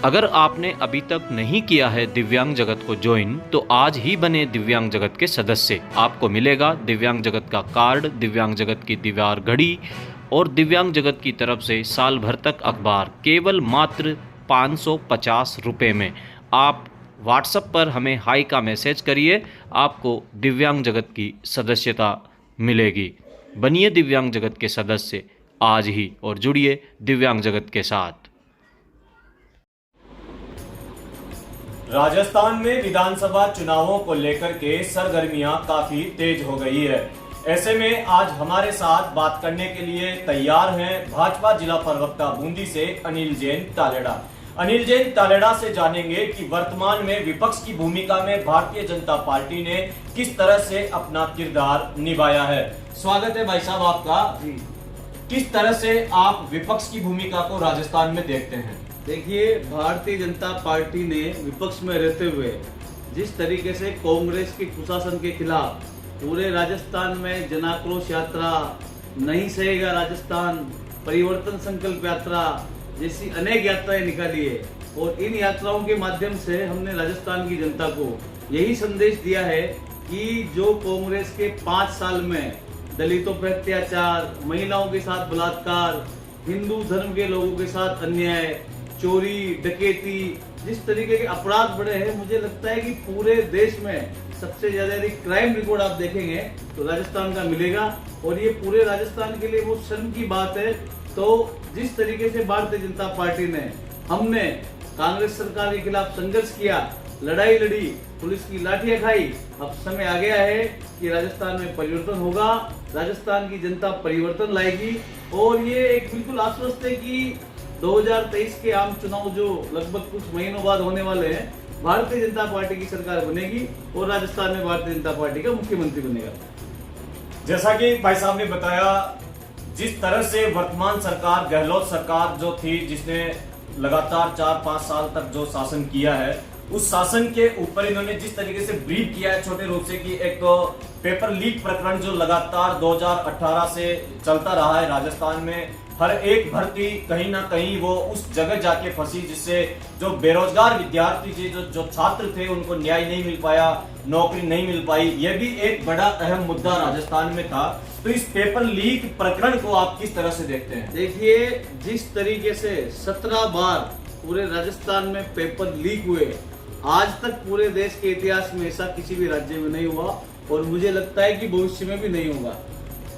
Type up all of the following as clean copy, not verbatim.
अगर आपने अभी तक नहीं किया है दिव्यांग जगत को ज्वाइन, तो आज ही बने दिव्यांग जगत के सदस्य। आपको मिलेगा दिव्यांग जगत का कार्ड, दिव्यांग जगत की दीवार घड़ी और दिव्यांग जगत की तरफ से साल भर तक अखबार, केवल मात्र 550 रुपये में। आप व्हाट्सएप पर हमें हाई का मैसेज करिए, आपको दिव्यांग जगत की सदस्यता मिलेगी। बनिए दिव्यांग जगत के सदस्य आज ही और जुड़िए दिव्यांग जगत के साथ। राजस्थान में विधानसभा चुनावों को लेकर के सरगर्मियां काफी तेज हो गई है। ऐसे में आज हमारे साथ बात करने के लिए तैयार हैं भाजपा जिला प्रवक्ता बूंदी से अनिल जैन तालेड़ा। अनिल जैन तालेड़ा से जानेंगे कि वर्तमान में विपक्ष की भूमिका में भारतीय जनता पार्टी ने किस तरह से अपना किरदार निभाया है। स्वागत है भाई साहब आपका। किस तरह से आप विपक्ष की भूमिका को राजस्थान में देखते हैं? देखिए, भारतीय जनता पार्टी ने विपक्ष में रहते हुए जिस तरीके से कांग्रेस के कुशासन के खिलाफ पूरे राजस्थान में जनाक्रोश यात्रा, नहीं सहेगा राजस्थान, परिवर्तन संकल्प यात्रा जैसी अनेक यात्राएं निकाली है और इन यात्राओं के माध्यम से हमने राजस्थान की जनता को यही संदेश दिया है कि जो कांग्रेस के 5 साल में दलितों पर अत्याचार, महिलाओं के साथ बलात्कार, हिंदू धर्म के लोगों के साथ अन्याय, चोरी, डकैती, जिस तरीके के अपराध बढ़े हैं, मुझे लगता है कि पूरे देश में सबसे ज्यादा यदि क्राइम रिकॉर्ड आप देखेंगे तो राजस्थान का मिलेगा और ये पूरे राजस्थान के लिए वो शर्म की बात है। तो जिस तरीके से भारतीय जनता पार्टी ने, हमने कांग्रेस सरकार के खिलाफ संघर्ष किया, लड़ाई लड़ी, पुलिस की लाठियां खाई, अब समय आ गया है कि राजस्थान में परिवर्तन होगा, राजस्थान की जनता परिवर्तन लाएगी और ये एक बिल्कुल आश्वस्त है कि 2023 के आम चुनाव जो लगभग कुछ महीनों बाद होने वाले हैं, भारतीय जनता पार्टी की सरकार बनेगी और राजस्थान में भारतीय जनता पार्टी का मुख्यमंत्री बनेगा। जैसा कि भाई साहब ने बताया, जिस तरह से वर्तमान सरकार, गहलोत सरकार जो थी, जिसने लगातार 4-5 साल तक जो शासन किया है, उस शासन के ऊपर इन्होंने जिस तरीके से ब्रीफ किया है छोटे रूप से कि एक तो पेपर लीक प्रकरण जो लगातार 2018 से चलता रहा है राजस्थान में, हर एक भर्ती कहीं ना कहीं वो उस जगह जाके फंसी जिससे जो बेरोजगार विद्यार्थी थे, जो छात्र थे, उनको न्याय नहीं मिल पाया, नौकरी नहीं मिल पाई। यह भी एक बड़ा अहम मुद्दा राजस्थान में था। तो इस पेपर लीक प्रकरण को आप किस तरह से देखते हैं? देखिए, जिस तरीके से 17 बार पूरे राजस्थान में पेपर लीक हुए, आज तक पूरे देश के इतिहास में ऐसा किसी भी राज्य में नहीं हुआ और मुझे लगता है कि भविष्य में भी नहीं होगा।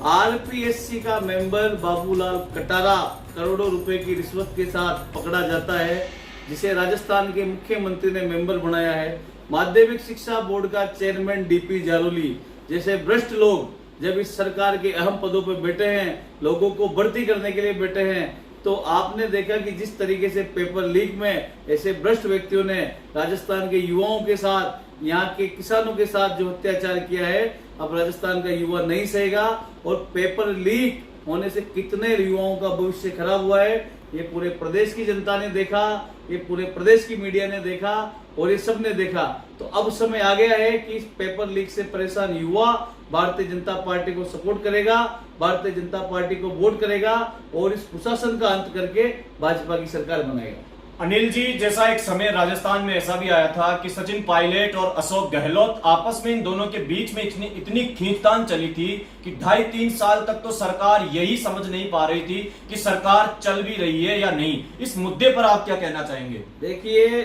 आरपीएससी का मेंबर बाबूलाल कटारा करोड़ों रुपए की रिश्वत के साथ पकड़ा जाता है, जिसे राजस्थान के मुख्यमंत्री ने मेंबर बनाया है। माध्यमिक शिक्षा बोर्ड का चेयरमैन डीपी जारोली जैसे भ्रष्ट लोग जब इस सरकार के अहम पदों पर बैठे हैं, लोगों को भर्ती करने के लिए बैठे हैं, तो आपने देखा कि जिस तरीके से पेपर लीक में ऐसे भ्रष्ट व्यक्तियों ने राजस्थान के युवाओं के साथ, यहाँ के किसानों के साथ जो अत्याचार किया है, अब राजस्थान का युवा नहीं सहेगा और पेपर लीक होने से कितने युवाओं का भविष्य खराब हुआ है, ये पूरे प्रदेश की जनता ने देखा, ये पूरे प्रदेश की मीडिया ने देखा और ये सब ने देखा। तो अब समय आ गया है कि इस पेपर लीक से परेशान युवा भारतीय जनता पार्टी को सपोर्ट करेगा, भारतीय जनता पार्टी को वोट करेगा और इस कुशासन का अंत करके भाजपा की सरकार बनाएगा। अनिल जी, जैसा एक समय राजस्थान में ऐसा भी आया था कि सचिन पायलट और अशोक गहलोत आपस में, इन दोनों के बीच में इतनी खींचतान चली थी कि 2.5-3 साल तक तो सरकार यही समझ नहीं पा रही थी कि सरकार चल भी रही है या नहीं। इस मुद्दे पर आप क्या कहना चाहेंगे? देखिए,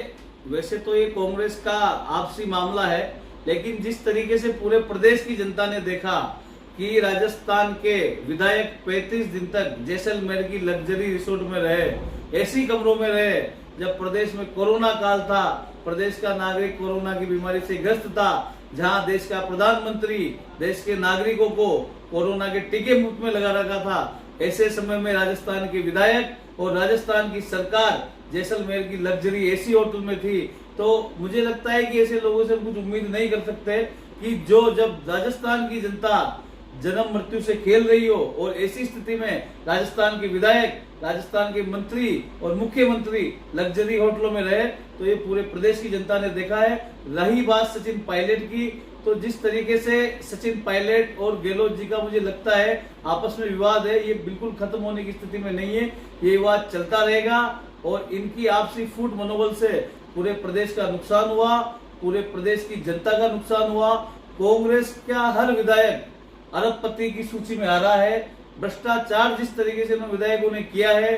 वैसे तो ये कांग्रेस का आपसी मामला है, लेकिन जिस तरीके से पूरे प्रदेश की जनता ने देखा कि राजस्थान के विधायक 35 दिन तक जैसलमेर की लग्जरी रिसोर्ट में रहे, ऐसी कमरों में रहे, जब प्रदेश में कोरोना काल था, प्रदेश का नागरिक कोरोना की बीमारी से ग्रस्त था, जहां देश का प्रधानमंत्री देश के नागरिकों को कोरोना के टीके मुफ्त में लगा रखा था, ऐसे समय में राजस्थान के विधायक और राजस्थान की सरकार जैसलमेर की लग्जरी एसी होटल में थी। तो मुझे लगता है कि ऐसे लोगों से कुछ उम्मीद नहीं कर सकते कि जब राजस्थान की जनता जन्म मृत्यु से खेल रही हो और ऐसी स्थिति में राजस्थान के विधायक, राजस्थान के मंत्री और मुख्यमंत्री लग्जरी होटलों में रहे, तो ये पूरे प्रदेश की जनता ने देखा है। रही बात सचिन पायलट की, तो जिस तरीके से सचिन पायलट और गहलोत जी का मुझे लगता है आपस में विवाद है, ये बिल्कुल खत्म होने की स्थिति में नहीं है। ये विवाद चलता रहेगा और इनकी आपसी फूट मनोबल से पूरे प्रदेश का नुकसान हुआ, पूरे प्रदेश की जनता का नुकसान हुआ। कांग्रेस का हर विधायक अरबपति की सूची में आ रहा है। भ्रष्टाचार जिस तरीके से उन विधायकों ने किया है,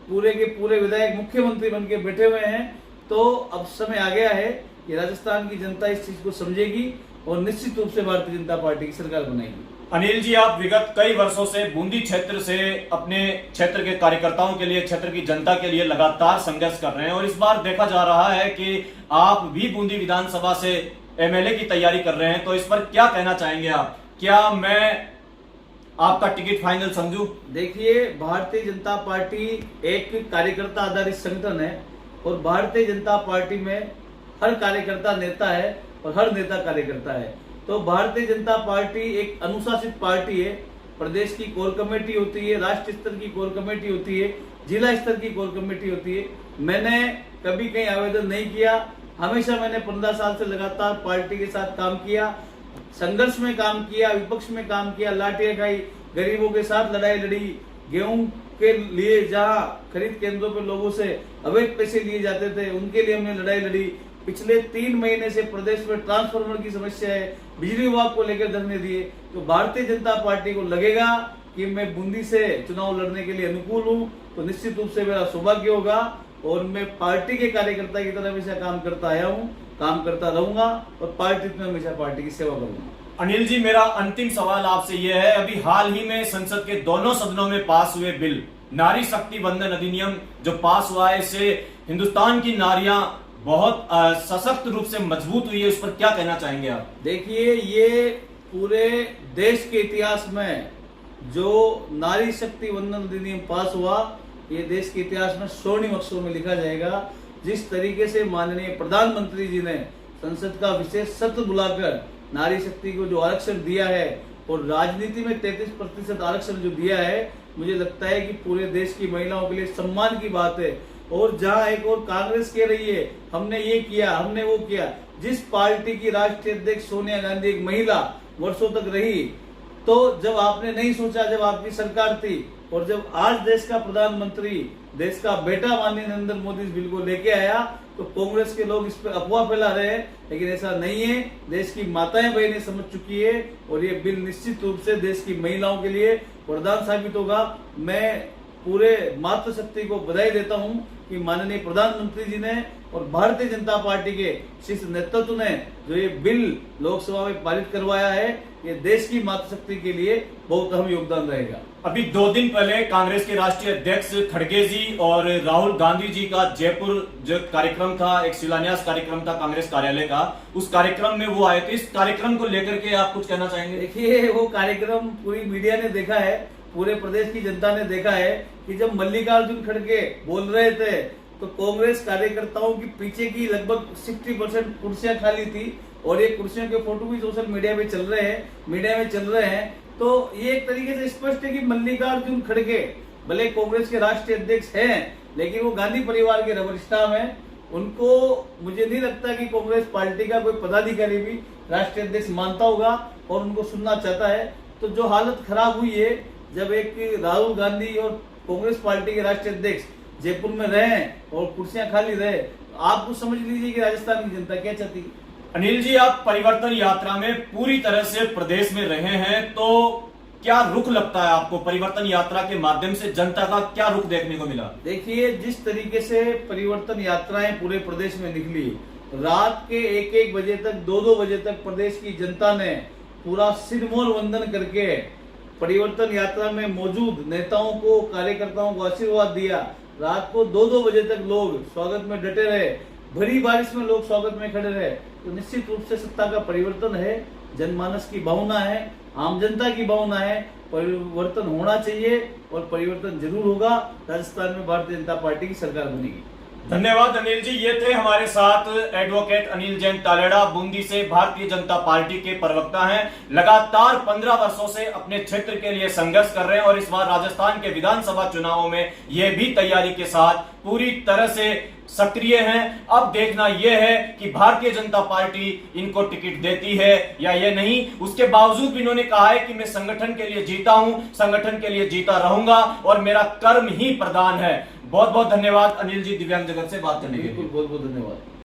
पूरे के पूरे विधायक मुख्यमंत्री बन के बैठे हुए हैं। तो अब समय आ गया है कि राजस्थान की जनता इस चीज को समझेगी और निश्चित रूप से भारतीय जनता पार्टी की सरकार बनेगी। अनिल जी, आप विगत कई वर्षों से बूंदी क्षेत्र से अपने क्षेत्र के कार्यकर्ताओं के लिए, क्षेत्र की जनता के लिए लगातार संघर्ष कर रहे हैं और इस बार देखा जा रहा है कि आप भी बूंदी विधानसभा से एमएलए की तैयारी कर रहे हैं, तो इस पर क्या कहना चाहेंगे आप? क्या मैं आपका टिकट फाइनल समझूं? देखिए, भारतीय जनता पार्टी एक कार्यकर्ता आधारित संगठन है और भारतीय जनता पार्टी में हर कार्यकर्ता नेता है और हर नेता कार्यकर्ता है। तो भारतीय जनता पार्टी एक अनुशासित पार्टी है। प्रदेश की कोर कमेटी होती है, राष्ट्रीय स्तर की कोर कमेटी होती है, जिला स्तर की कोर कमेटी होती है। मैंने कभी कहीं आवेदन नहीं किया। हमेशा मैंने 15 साल से लगातार पार्टी के साथ काम किया, संघर्ष में काम किया, विपक्ष में काम किया, लाठियां खाई, गरीबों के साथ लड़ाई लड़ी। गेहूं के लिए जहां खरीद केंद्रों पर लोगों से अवैध पैसे लिए जाते थे, उनके लिए हमने लड़ाई लड़ी। पिछले 3 महीने से प्रदेश में ट्रांसफार्मर की समस्या है, बिजली विभाग को लेकर धरने दिए। तो भारतीय जनता पार्टी को लगेगा कि मैं बूंदी से चुनाव लड़ने के लिए अनुकूल हूं, तो निश्चित रूप से मेरा सौभाग्य होगा और मैं पार्टी के कार्यकर्ता की तरह हमेशा काम करता आया हूं, काम करता रहूंगा और पार्टी में हमेशा पार्टी की सेवा करूंगा। अनिल जी, मेरा अंतिम सवाल आपसे यह है, अभी हाल ही में संसद के दोनों सदनों में पास हुए बिल, नारी शक्ति वंदन अधिनियम जो पास हुआ है, इससे हिंदुस्तान की नारियां बहुत सशक्त रूप से मजबूत हुई है, उस पर क्या कहना चाहेंगे आप? देखिए, ये पूरे देश के इतिहास में जो नारी शक्ति वंदन अधिनियम पास हुआ, ये देश के इतिहास में स्वर्णिम अक्षरों में लिखा जाएगा। जिस तरीके से माननीय प्रधानमंत्री जी ने संसद का विशेष सत्र बुलाकर नारी शक्ति को जो आरक्षण दिया है और राजनीति में 33% आरक्षण जो दिया है, मुझे लगता है कि पूरे देश की महिलाओं के लिए सम्मान की बात है। और जहां एक और कांग्रेस कह रही है हमने ये किया, हमने वो किया, जिस पार्टी की राष्ट्रीय अध्यक्ष सोनिया गांधी एक महिला वर्षों तक रही, तो जब आपने नहीं सोचा, जब आपकी सरकार थी और जब आज देश का प्रधानमंत्री, देश का बेटा माननीय नरेंद्र मोदी इस बिल को लेके आया, तो कांग्रेस के लोग इस पर अफवाह फैला रहे हैं, लेकिन ऐसा नहीं है। देश की माताएं बहनें समझ चुकी है और ये बिल निश्चित रूप से देश की महिलाओं के लिए वरदान साबित होगा। मैं पूरे मातृशक्ति को बधाई देता हूं कि माननीय प्रधानमंत्री जी ने और भारतीय जनता पार्टी के शीर्ष नेतृत्व ने जो ये बिल लोकसभा में पारित करवाया है, ये देश की मातृशक्ति के लिए बहुत अहम योगदान रहेगा। अभी 2 दिन पहले कांग्रेस के राष्ट्रीय अध्यक्ष खड़गे जी और राहुल गांधी जी का जयपुर जो कार्यक्रम था, एक शिलान्यास कार्यक्रम था कांग्रेस कार्यालय का, उस कार्यक्रम में वो आए थे। इस कार्यक्रम को लेकर के आप कुछ कहना चाहेंगे? देखिए, वो कार्यक्रम पूरी मीडिया ने देखा है, पूरे प्रदेश की जनता ने देखा है कि जब मल्लिकार्जुन खड़गे बोल रहे थे तो कांग्रेस कार्यकर्ताओं की पीछे की लगभग 60% कुर्सियां खाली थी और ये कुर्सियों के फोटो भी सोशल मीडिया में चल रहे हैं। तो ये एक तरीके से स्पष्ट है कि मल्लिकार्जुन खड़गे भले कांग्रेस के राष्ट्रीय अध्यक्ष हैं, लेकिन वो गांधी परिवार के रबर स्टाम्प हैं। उनको मुझे नहीं लगता कि कांग्रेस पार्टी का कोई पदाधिकारी भी राष्ट्रीय अध्यक्ष मानता होगा और उनको सुनना चाहता है। तो जो हालत खराब हुई है, जब एक राहुल गांधी और कांग्रेस पार्टी के राष्ट्रीय अध्यक्ष जयपुर में रहे और कुर्सियां खाली रहे, आप कुछ समझ लीजिए कि राजस्थान की जनता क्या चाहती है। अनिल जी, आप परिवर्तन यात्रा में पूरी तरह से प्रदेश में रहे हैं, तो क्या रुख लगता है आपको? परिवर्तन यात्रा के माध्यम से जनता का क्या रुख देखने को मिला? देखिए, जिस तरीके से परिवर्तन यात्राएं पूरे प्रदेश में निकली, रात के 1-1 बजे तक, 2-2 बजे तक प्रदेश की जनता ने पूरा सिरमौर वंदन करके परिवर्तन यात्रा में मौजूद नेताओं को, कार्यकर्ताओं को आशीर्वाद दिया। रात को 2-2 बजे तक लोग स्वागत में डटे रहे, भरी बारिश में लोग स्वागत में खड़े रहे। तो निश्चित रूप से सत्ता का परिवर्तन है, जनमानस की भावना है, आम जनता की भावना है, परिवर्तन होना चाहिए और परिवर्तन जरूर होगा। राजस्थान में भारतीय जनता पार्टी की सरकार बनेगी। धन्यवाद अनिल जी। ये थे हमारे साथ एडवोकेट अनिल जैन तालेड़ा, बूंदी से भारतीय जनता पार्टी के प्रवक्ता हैं। लगातार 15 वर्षों से अपने क्षेत्र के लिए संघर्ष कर रहे हैं और इस बार राजस्थान के विधानसभा चुनावों में ये भी तैयारी के साथ पूरी तरह से सक्रिय हैं। अब देखना यह है कि भारतीय जनता पार्टी इनको टिकट देती है या ये नहीं। उसके बावजूद भी इन्होंने कहा है कि मैं संगठन के लिए जीता हूं, संगठन के लिए जीता रहूंगा और मेरा कर्म ही प्रधान है। बहुत बहुत धन्यवाद अनिल जी दिव्यांग जगत से बात करने के लिए। बिल्कुल, बहुत बहुत धन्यवाद।